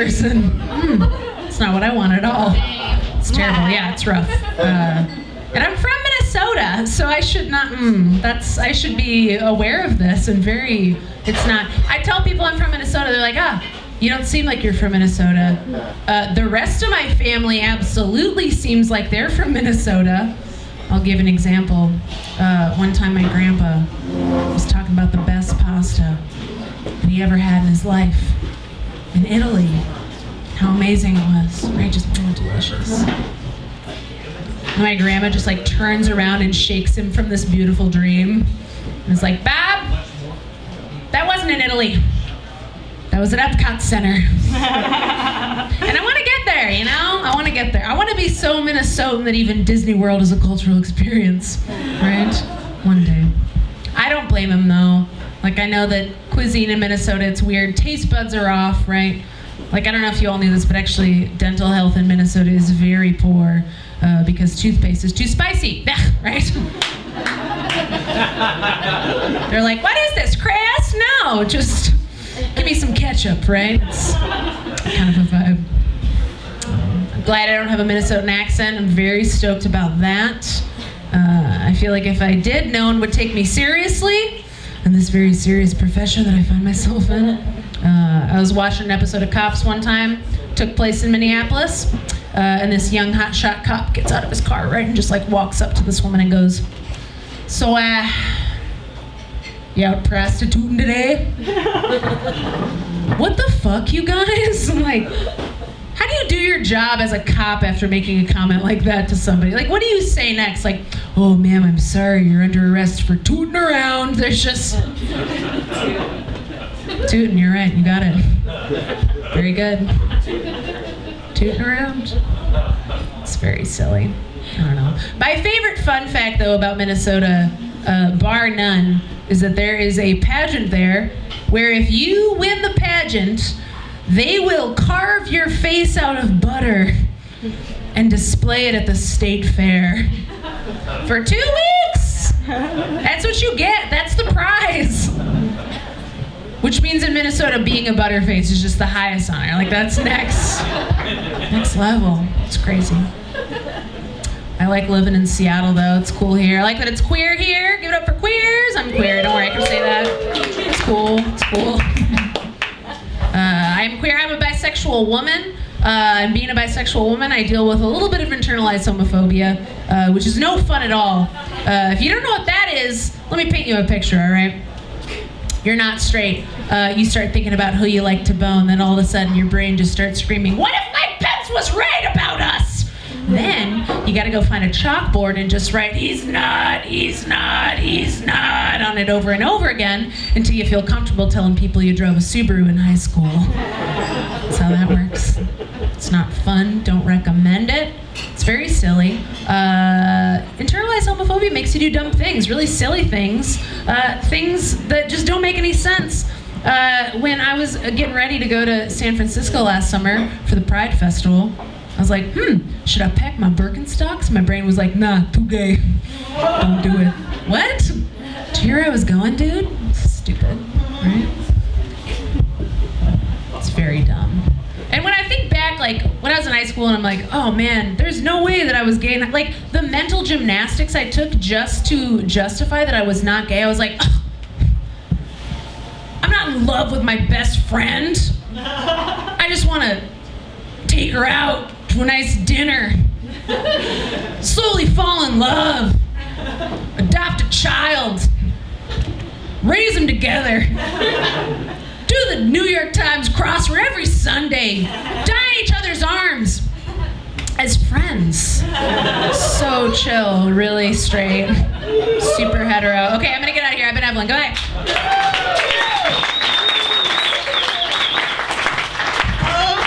person. It's not what I want at all. It's terrible. Yeah, it's rough. And I'm from Minnesota, so I should not, I should be aware of this and it's not. I tell people I'm from Minnesota, they're like, you don't seem like you're from Minnesota. The rest of my family absolutely seems like they're from Minnesota. I'll give an example. One time my grandpa was talking about the best pasta that he ever had in his life in Italy. How amazing it was, right? Just delicious. And my grandma just like turns around and shakes him from this beautiful dream. And is like, Bob, that wasn't in Italy. That was at Epcot Center. And I want to get there, you know? I want to get there. I want to be so Minnesotan that even Disney World is a cultural experience, right? One day. I don't blame him though. Like I know that cuisine in Minnesota, it's weird. Taste buds are off, right? Like I don't know if you all knew this, but actually dental health in Minnesota is very poor because toothpaste is too spicy, right? They're like, what is this, crass? No, just give me some ketchup, right? It's kind of a vibe. I'm glad I don't have a Minnesotan accent. I'm very stoked about that. I feel like if I did, no one would take me seriously in this very serious profession that I find myself in. I was watching an episode of Cops one time, took place in Minneapolis, and this young hotshot cop gets out of his car, right, and just like walks up to this woman and goes, so, you out prostituting today? What the fuck, you guys? I'm like, how do you do your job as a cop after making a comment like that to somebody? Like, what do you say next? Like, oh, ma'am, I'm sorry, you're under arrest for tooting around. There's just... Tooting, you're right, you got it. Very good. Tooting around. It's very silly. I don't know. My favorite fun fact, though, about Minnesota, bar none, is that there is a pageant there where if you win the pageant, they will carve your face out of butter and display it at the state fair for 2 weeks. That's what you get. That's the prize. Which means in Minnesota, being a butterface is just the highest honor. Like, that's next level. It's crazy. I like living in Seattle, though. It's cool here. I like that it's queer here. Give it up for queers. I'm queer. Don't worry, I can say that. It's cool. It's cool. I'm queer. I'm a bisexual woman. And being a bisexual woman, I deal with a little bit of internalized homophobia, which is no fun at all. If you don't know what that is, let me paint you a picture, all right? You're not straight. You start thinking about who you like to bone, then all of a sudden your brain just starts screaming, what if Mike Pence was right about us? Then you gotta go find a chalkboard and just write, he's not on it over and over again until you feel comfortable telling people you drove a Subaru in high school. That's how that works. It's not fun, don't recommend it. It's very silly. Internalized homophobia makes you do dumb things, really silly things, things that just don't make any sense. When I was getting ready to go to San Francisco last summer for the Pride Festival, I was like, should I pack my Birkenstocks? My brain was like, nah, too gay. Don't do it. What? Do you hear where I was going, dude? Stupid, right? It's very dumb. And when I think back, like, when I was in high school and I'm like, oh man, there's no way that I was gay. And, like, the mental gymnastics I took just to justify that I was not gay, I was like, I'm not in love with my best friend. I just want to take her out to a nice dinner, slowly fall in love, adopt a child, raise them together, do the New York Times crossword every Sunday, die in each other's arms as friends. So chill, really straight, super hetero. Okay, I'm gonna get out of here. I've been Evelyn. Go ahead.